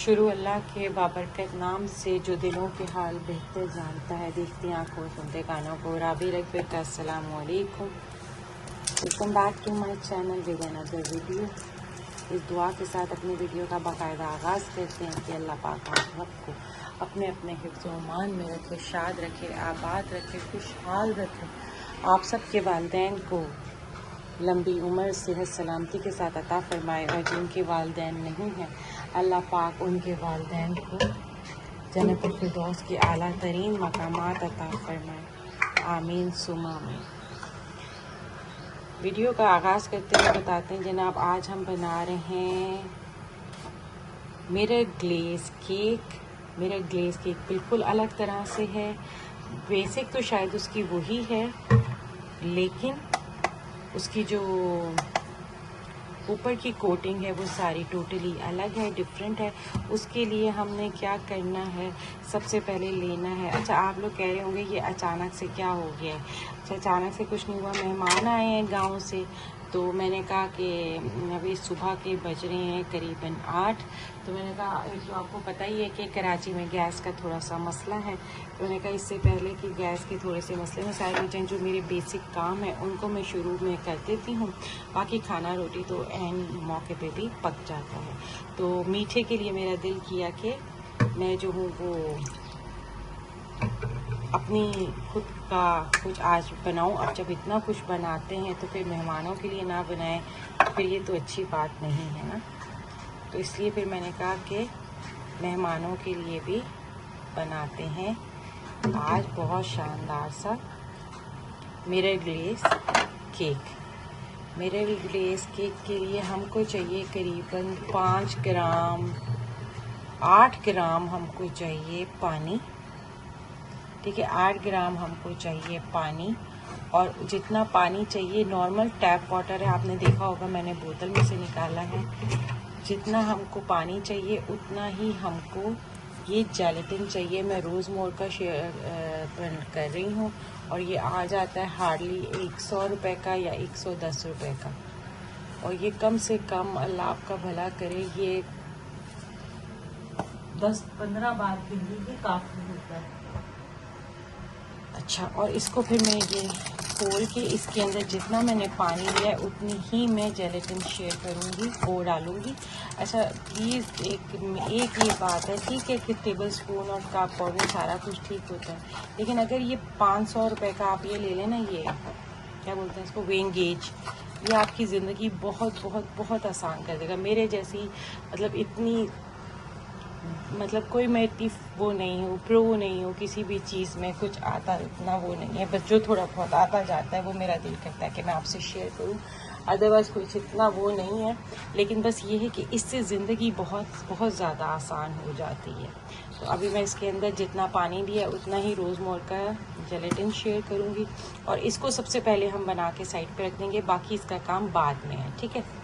शुरू अल्लाह के बाबरकत नाम से जो दिलों के हाल बेहतर जानता है। देखती आँखों सुनते कानों को। राबी रगबत अस्सलाम वालेकुम। Welcome back to my channel with another video. इस दुआ के साथ अपनी वीडियो का बाकायदा आगाज़ करते हैं कि अल्लाह पाक आप सबको अपने अपने हिफ्ज़ व ईमान में रखे, शाद रखे, आबाद रखे, खुशहाल रखे। आप सबके वालिदैन को लंबी उम्र सेहत सलामती के साथ अता फ़रमाए और जिनके वालिदैन नहीं हैं अल्लाह पाक उनके वालिदैन को जन्नतुल फिरदौस के आला तरीन मकामात अता फ़रमाए। आमीन सुमा आमीन। वीडियो का आगाज़ करते हुए बताते हैं जनाब, आज हम बना रहे हैं मिरर ग्लेज़ केक। मिरर ग्लेज़ केक बिल्कुल अलग तरह से है। बेसिक तो शायद उसकी वही है, लेकिन उसकी जो ऊपर की कोटिंग है वो सारी टोटली अलग है, डिफरेंट है। उसके लिए हमने क्या करना है, सबसे पहले लेना है। अच्छा, आप लोग कह रहे होंगे ये अचानक से क्या हो गया है। अच्छा, अचानक से कुछ नहीं हुआ। मेहमान आए हैं गांव से, तो मैंने कहा कि अभी सुबह के बज रहे हैं करीबन 8, तो मैंने कहा एक तो आपको पता ही है कि कराची में गैस का थोड़ा सा मसला है। तो मैंने कहा इससे पहले कि गैस के थोड़े से मसले में सारे किचन जो मेरे बेसिक काम है उनको मैं शुरू में कर देती हूँ, बाकी खाना रोटी तो एंड मौके पे भी पक जाता है। तो मीठे के लिए मेरा दिल किया कि मैं जो हूँ वो अपनी खुद का कुछ आज बनाऊं। अब जब इतना कुछ बनाते हैं तो फिर मेहमानों के लिए ना बनाएं, फिर ये तो अच्छी बात नहीं है ना। तो इसलिए फिर मैंने कहा कि मेहमानों के लिए भी बनाते हैं आज बहुत शानदार सा मिरर ग्लेज़ केक। मिरर ग्लेज़ केक के लिए हमको चाहिए करीबन 5 ग्राम 8 ग्राम हमको चाहिए पानी। ठीक है, 8 ग्राम हमको चाहिए पानी। और जितना पानी चाहिए नॉर्मल टैप वाटर है, आपने देखा होगा मैंने बोतल में से निकाला है। जितना हमको पानी चाहिए उतना ही हमको ये जेलेटिन चाहिए। मैं रोज़ मोर का शेयर कर रही हूँ और ये आ जाता है हार्डली 100 रुपये का या 110 रुपये का। और ये कम से कम अल्लाह आपका भला करे, ये 10-15 बार के लिए भी काफ़ी होता है। अच्छा, और इसको फिर मैं ये खोल के इसके अंदर जितना मैंने पानी लिया है उतनी ही मैं जेलेटिन शेयर करूँगी, वो डालूँगी। अच्छा प्लीज़ एक ये बात है, ठीक है कि टेबल स्पून और कप और वो सारा कुछ ठीक होता है, लेकिन अगर ये 500 रुपये का आप ये ले लें ना, ये क्या बोलते हैं इसको, वेइंग गेज, ये आपकी ज़िंदगी बहुत बहुत बहुत आसान कर देगा। मेरे जैसी मतलब इतनी मतलब कोई मैं इतनी वो नहीं हूँ, प्रो नहीं हूँ किसी भी चीज़ में, कुछ आता इतना वो नहीं है, बस जो थोड़ा बहुत आता जाता है वो मेरा दिल करता है कि मैं आपसे शेयर करूँ। अदरवाइज़ कुछ इतना वो नहीं है, लेकिन बस ये है कि इससे ज़िंदगी बहुत बहुत ज़्यादा आसान हो जाती है। तो अभी मैं इसके अंदर जितना पानी दिया उतना ही रोज़ मोर का जेलेटिन शेयर करूँगी और इसको सबसे पहले हम बना के साइड पर रख देंगे, बाकी इसका काम बाद में है। ठीक है।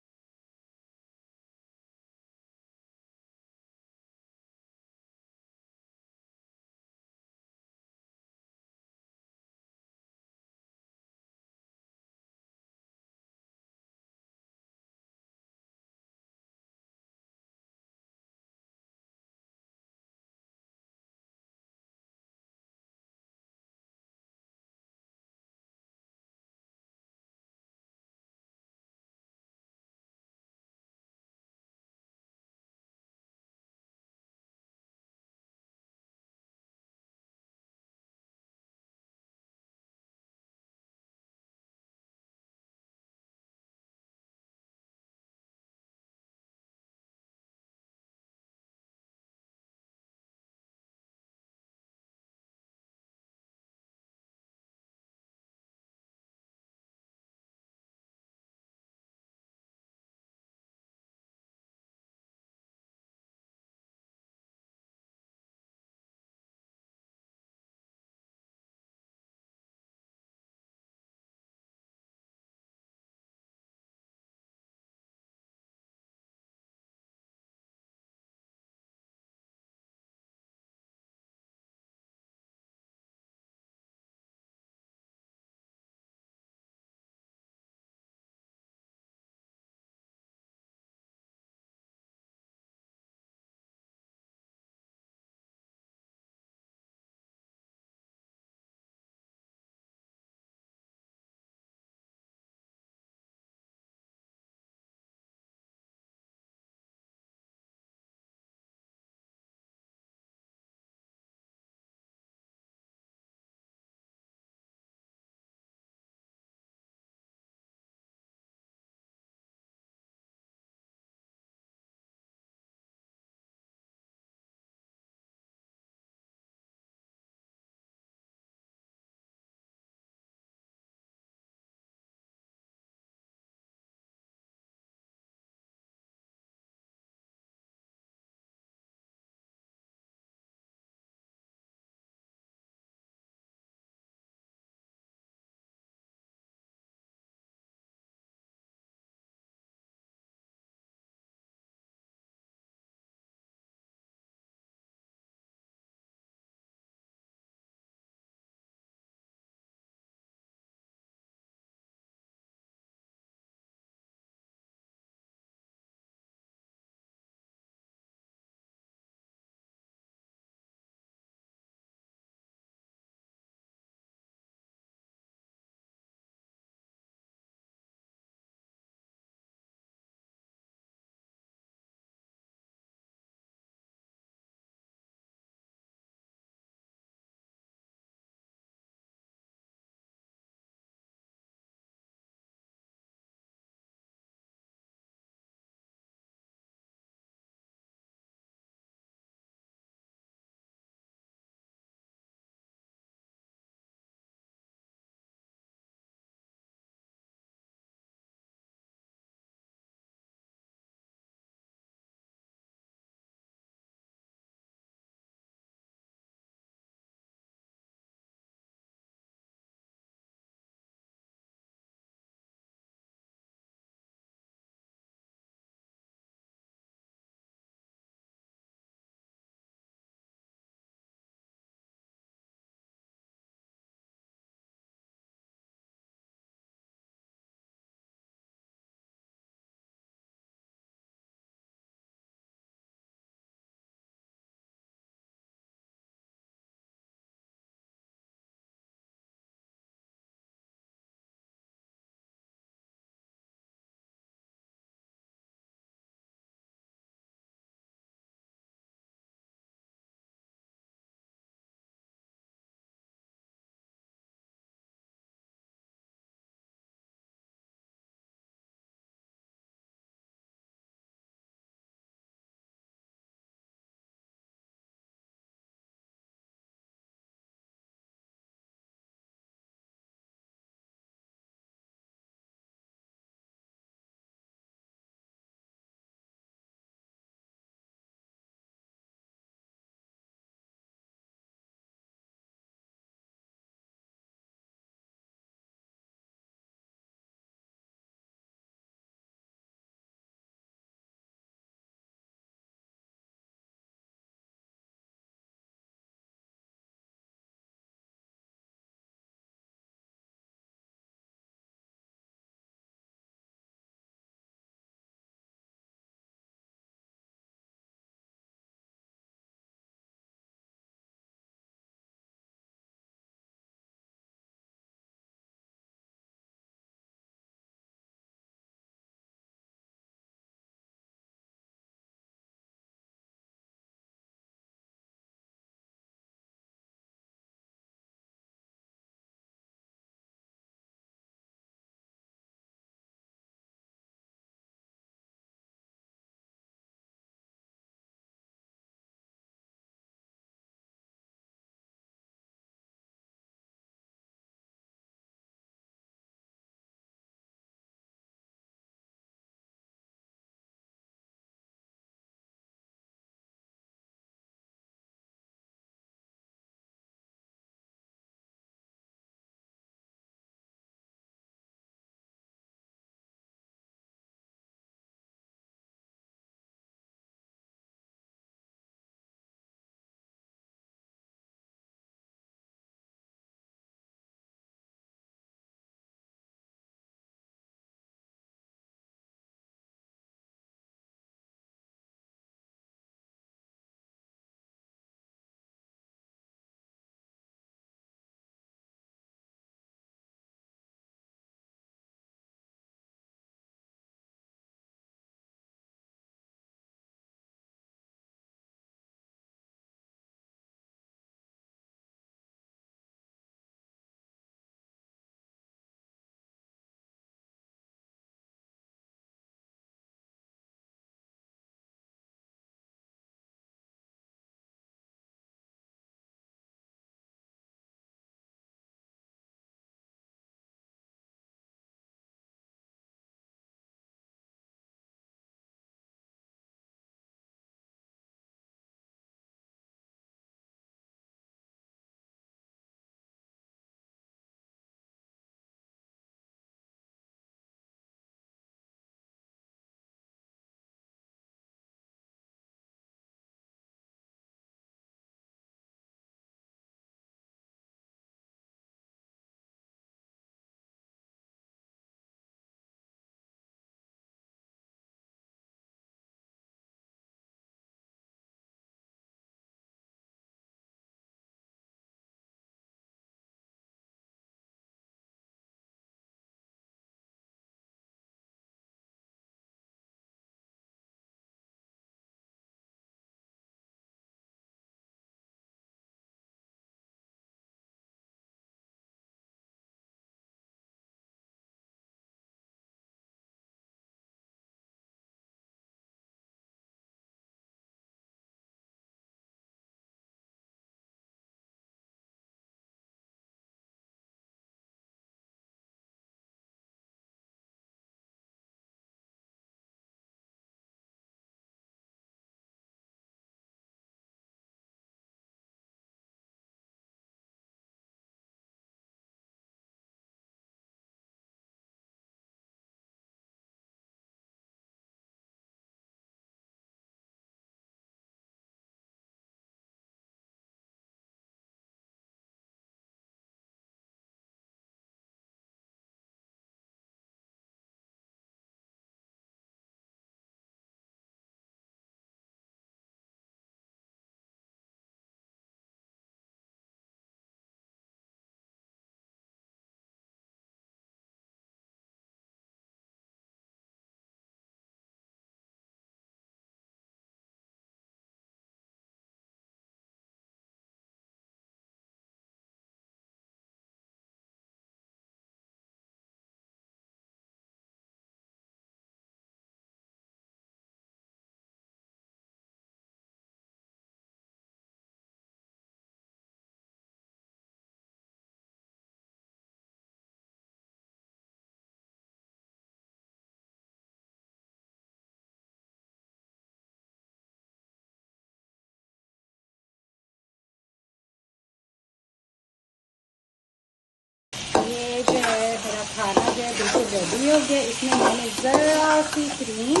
खाना जो है बिल्कुल रेडी हो गया। इसमें मैंने ज़रा सी क्रीम,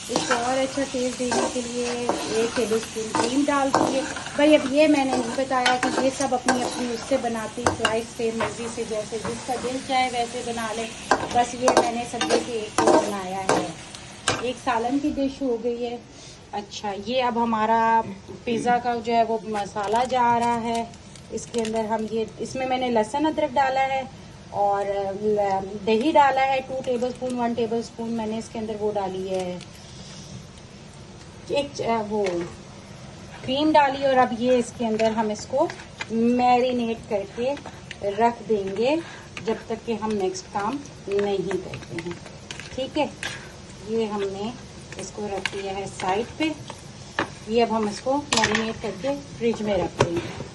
इसको और अच्छा टेस्ट देने के लिए 1 टेबलस्पून क्रीम डाल दी है। भाई अब ये मैंने नहीं बताया कि ये सब अपनी अपनी उससे बनाती स्लाइस से मर्ज़ी से, जैसे जिसका दिल चाहे वैसे बना ले। बस ये मैंने सब्ज़ी के एक को बनाया है। एक सालन की डिश हो गई है। अच्छा, ये अब हमारा पिज़्ज़ा का जो है वो मसाला जा रहा है। इसके अंदर हम ये, इसमें मैंने लहसुन अदरक डाला है और दही डाला है 2 टेबलस्पून, 1 टेबलस्पून मैंने इसके अंदर वो डाली है, एक वो क्रीम डाली। और अब ये इसके अंदर हम इसको मैरिनेट करके रख देंगे जब तक कि हम नेक्स्ट काम नहीं करते हैं। ठीक है, ये हमने इसको रख दिया है साइड पे। ये अब हम इसको मैरिनेट करके फ्रिज में रख देंगे।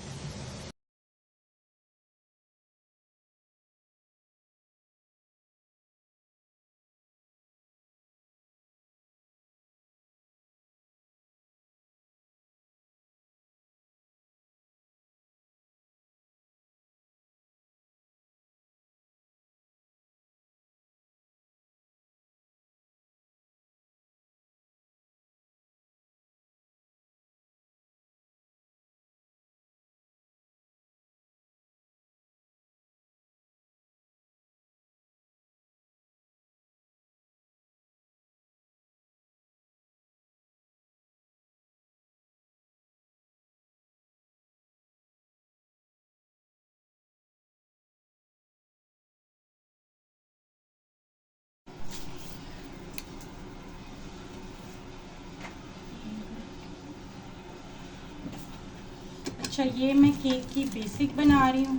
अच्छा, ये मैं केक की बेसिक बना रही हूँ,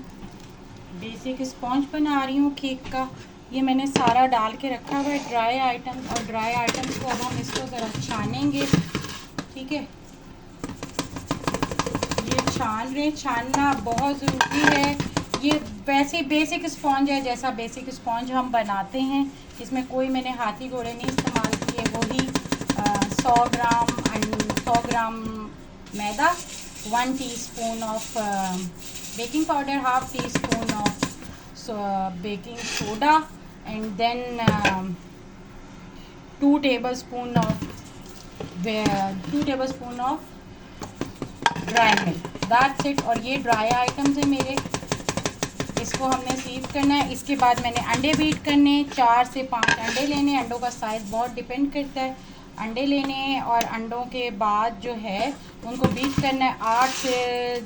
बेसिक स्पॉन्ज बना रही हूँ केक का। ये मैंने सारा डाल के रखा हुआ है ड्राई आइटम, और ड्राई आइटम्स को अब हम इसको ज़रा छानेंगे। ठीक है, ये छान रहे, छानना बहुत ज़रूरी है। ये वैसे बेसिक स्पॉन्ज है, जैसा बेसिक स्पॉन्ज हम बनाते हैं। इसमें कोई मैंने हाथी घोड़े नहीं इस्तेमाल किए। वही 100 ग्राम मैदा, 1 teaspoon of baking powder, half teaspoon of baking soda, and then 2 tablespoon of dry milk, that's it. और ये ड्राई आइटम्स है मेरे, इसको हमने सीव करना है। इसके बाद मैंने अंडे बीट करने, 4 से 5 अंडे लेने। अंडों का साइज़ बहुत डिपेंड करता है। अंडे लेने और अंडों के बाद जो है उनको बीट करना है 8 से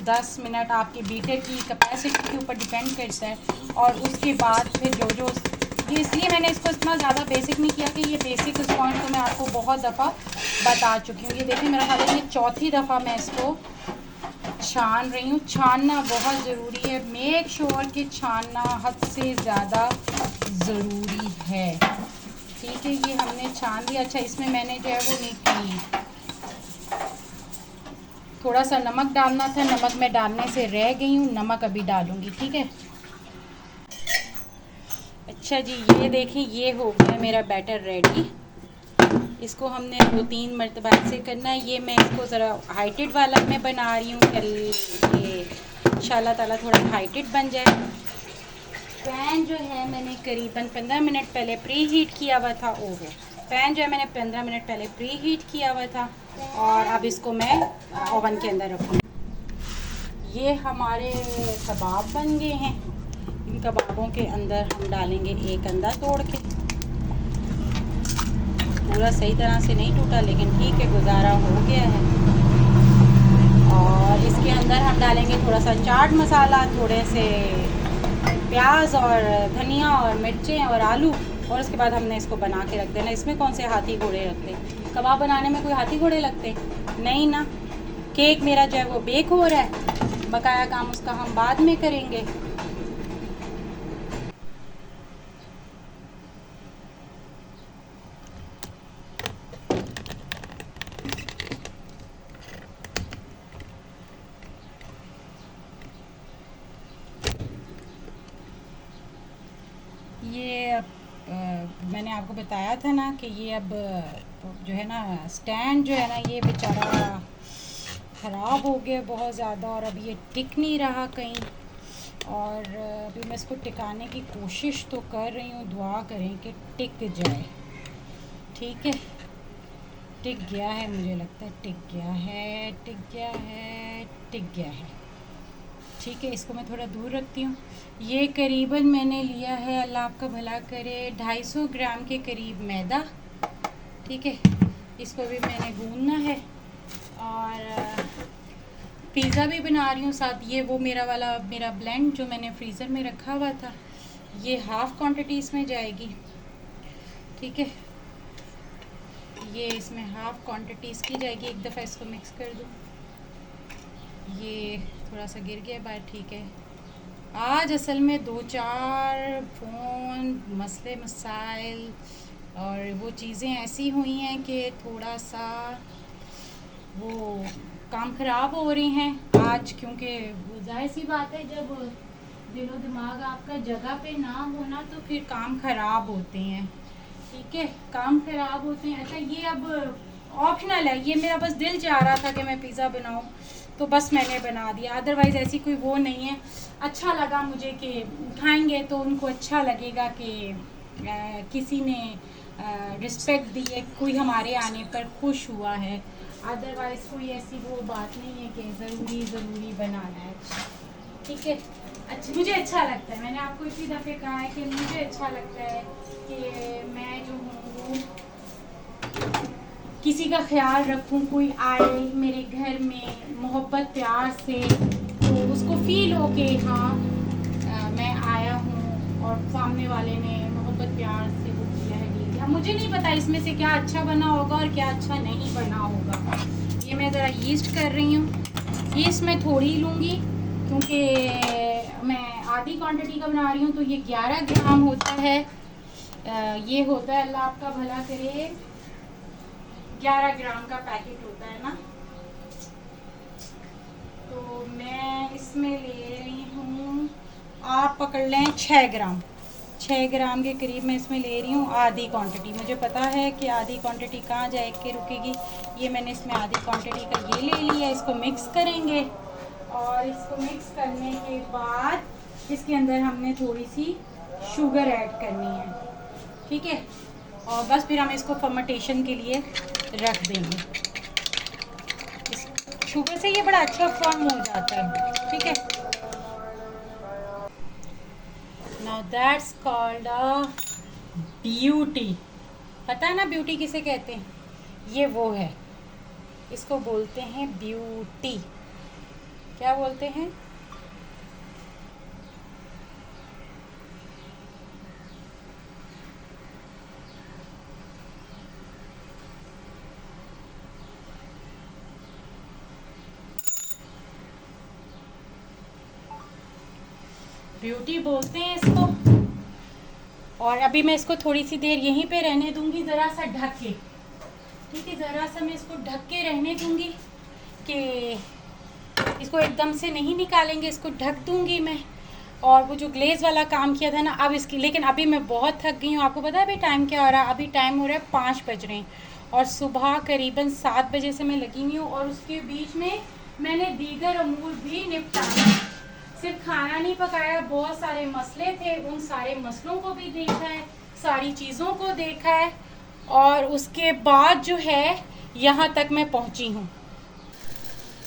10 मिनट, आपकी बीटर की कैपेसिटी के ऊपर डिपेंड करता है। और उसके बाद फिर जो ये, इसलिए मैंने इसको इतना ज़्यादा बेसिक नहीं किया कि ये बेसिक स्पॉन्ज तो मैं आपको बहुत दफ़ा बता चुकी हूँ। ये देखें, मेरा ख्याल है ये चौथी दफ़ा मैं इसको छान रही हूँ। छानना बहुत ज़रूरी है, मेक श्योर कि छानना हद से ज़्यादा ज़रूरी है। ठीक है, ये हमने छान लिया। अच्छा, इसमें मैंने जो है वो नहीं की, थोड़ा सा नमक डालना था, नमक मैं डालने से रह गई हूँ, नमक अभी डालूँगी। ठीक है। अच्छा जी, ये देखें, ये हो गया मेरा बैटर रेडी। इसको हमने 2-3 मरतबा ऐसे करना है। ये मैं इसको ज़रा हाइटेड वाला मैं बना रही हूँ, ये इंशाल्लाह ताला थोड़ा हाइटेड बन जाए। पैन जो है मैंने करीबन 15 मिनट पहले प्री हीट किया हुआ था। ओहो, पैन जो है मैंने 15 मिनट पहले प्री हीट किया हुआ था, और अब इसको मैं ओवन के अंदर रखूँ। ये हमारे कबाब बन गए हैं। इन कबाबों के अंदर हम डालेंगे एक अंडा तोड़ के। पूरा सही तरह से नहीं टूटा, लेकिन ठीक है, गुजारा हो गया है। और इसके अंदर हम डालेंगे थोड़ा सा चाट मसाला, थोड़े से प्याज और धनिया और मिर्चें और आलू, और उसके बाद हमने इसको बना के रख देना। इसमें कौन से हाथी घोड़े लगते? कबाब बनाने में कोई हाथी घोड़े लगते? नहीं ना। केक मेरा जो है वो बेक हो रहा है, बकाया काम उसका हम बाद में करेंगे। ये अब मैंने आपको बताया था ना कि ये अब जो है ना स्टैंड जो है ना, ये बेचारा ख़राब हो गया बहुत ज़्यादा, और अब ये टिक नहीं रहा कहीं। और अभी मैं इसको टिकाने की कोशिश तो कर रही हूँ। दुआ करें कि टिक जाए। ठीक है, टिक गया है, मुझे लगता है टिक गया है, टिक गया है, टिक गया है। ठीक है, इसको मैं थोड़ा दूर रखती हूँ। ये करीबन मैंने लिया है, अल्लाह आपका भला करे, 250 ग्राम के करीब मैदा। ठीक है, इसको भी मैंने गूंदना है और पिज़्ज़ा भी बना रही हूँ साथ। ये वो मेरा ब्लेंड जो मैंने फ्रीज़र में रखा हुआ था, ये हाफ़ क्वांटिटी इसमें जाएगी। ठीक है, ये इसमें हाफ़ क्वांटिटी इसकी जाएगी। एक दफ़ा इसको मिक्स कर दूँ। ये थोड़ा सा गिर गया बाहर। ठीक है, आज असल में 2-4 फ़ोन मसले मसाइल और वो चीज़ें ऐसी हुई हैं कि थोड़ा सा वो काम ख़राब हो रही हैं आज, क्योंकि जाहिर सी बात है जब दिलो दिमाग आपका जगह पे ना होना तो फिर काम ख़राब होते हैं। ठीक है, काम ख़राब होते हैं। अच्छा, ये अब ऑप्शनल है, ये मेरा बस दिल चाह रहा था कि मैं पिज़्ज़ा बनाऊं तो बस मैंने बना दिया। अदरवाइज़ ऐसी कोई वो नहीं है। अच्छा लगा मुझे कि खाएंगे तो उनको अच्छा लगेगा कि किसी ने रिस्पेक्ट दी है, कोई हमारे आने पर खुश हुआ है। अदरवाइज़ कोई ऐसी वो बात नहीं है कि ज़रूरी बनाना है। ठीक है, अच्छा, मुझे अच्छा लगता है। मैंने आपको इसी दफ़े कहा है कि मुझे अच्छा लगता है कि मैं जो हूँ किसी का ख्याल रखूँ। कोई आए मेरे घर में मोहब्बत प्यार से तो उसको फ़ील हो कि हाँ मैं आया हूँ और सामने वाले ने मोहब्बत प्यार से वो किया है, डील किया। मुझे नहीं पता इसमें से क्या अच्छा बना होगा और क्या अच्छा नहीं बना होगा। ये मैं ज़रा यीस्ट कर रही हूँ। यीस्ट मैं थोड़ी लूँगी क्योंकि मैं आधी क्वांटिटी का बना रही हूँ। तो ये 11 ग्राम होता है। ये होता है, अल्लाह आपका भला करे, 11 ग्राम का पैकेट होता है ना। तो मैं इसमें ले रही हूँ, आप पकड़ लें 6 ग्राम। 6 ग्राम के करीब मैं इसमें ले रही हूँ आधी क्वांटिटी। मुझे पता है कि आधी क्वांटिटी कहाँ जाए के रुकेगी। ये मैंने इसमें आधी क्वांटिटी का ये ले लिया। इसको मिक्स करेंगे और इसको मिक्स करने के बाद इसके अंदर हमने थोड़ी सी शुगर ऐड करनी है। ठीक है, और बस फिर हम इसको फर्मेंटेशन के लिए रख देंगे। शुगर से ये बड़ा अच्छा फॉर्म हो जाता है। ठीक है, now that's called a beauty. पता है ना ब्यूटी किसे कहते हैं? ये वो है, इसको बोलते हैं ब्यूटी। क्या बोलते हैं? ब्यूटी बोलते हैं इसको। और अभी मैं इसको थोड़ी सी देर यहीं पे रहने दूंगी, ज़रा सा ढक के। ठीक है, ज़रा सा मैं इसको ढक के रहने दूंगी कि इसको एकदम से नहीं निकालेंगे, इसको ढक दूंगी मैं। और वो जो ग्लेज़ वाला काम किया था ना, अब इसकी, लेकिन अभी मैं बहुत थक गई हूँ। आपको पता है अभी टाइम क्या हो रहा है? अभी टाइम हो रहा है 5 बज रहे हैं और सुबह करीबन 7 बजे से मैं लगी हुई हूँ। और उसके बीच में मैंने दीगर अमूर भी निपटाया, सिर्फ खाना नहीं पकाया, बहुत सारे मसले थे, उन सारे मसलों को भी देखा है, सारी चीज़ों को देखा है। और उसके बाद जो है यहाँ तक मैं पहुँची हूँ।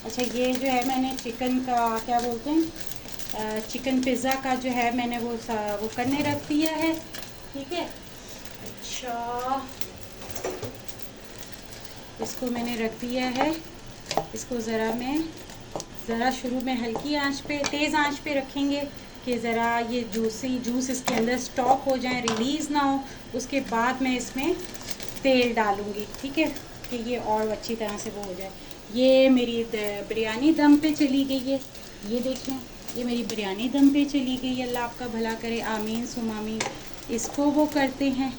अच्छा, ये जो है मैंने चिकन का, क्या बोलते हैं, चिकन पिज़्ज़ा का जो है मैंने वो करने रख दिया है। ठीक है, अच्छा, इसको मैंने रख दिया है। इसको ज़रा शुरू में हल्की आंच पे, तेज़ आंच पे रखेंगे कि ज़रा ये जूस इसके अंदर स्टॉक हो जाए, रिलीज़ ना हो। उसके बाद मैं इसमें तेल डालूँगी। ठीक है, कि ये और अच्छी तरह से वो हो जाए। ये मेरी बिरयानी दम पे चली गई है। ये देखें, ये मेरी बिरयानी दम पे चली गई है। अल्लाह आपका भला करे, आमीन सुमामीन। इसको वो करते हैं,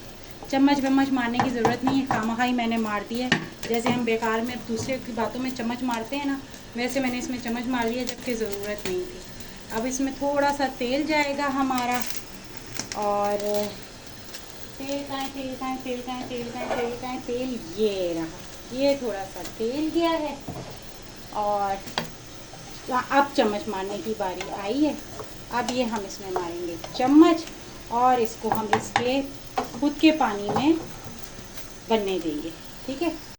चम्मच वम्मच मारने की ज़रूरत नहीं है, खामखा ही मैंने मार दिया है। जैसे हम बेकार में दूसरे की बातों में चम्मच मारते हैं ना, वैसे मैंने इसमें चम्मच मार दिया, जबकि ज़रूरत नहीं थी। अब इसमें थोड़ा सा तेल जाएगा हमारा, और तेल ये रहा, ये थोड़ा सा तेल गया है। और अब चम्मच मारने की बारी आई है। अब ये हम इसमें मारेंगे चम्मच और इसको हम इसके खुद के पानी में बनने देंगे। ठीक है।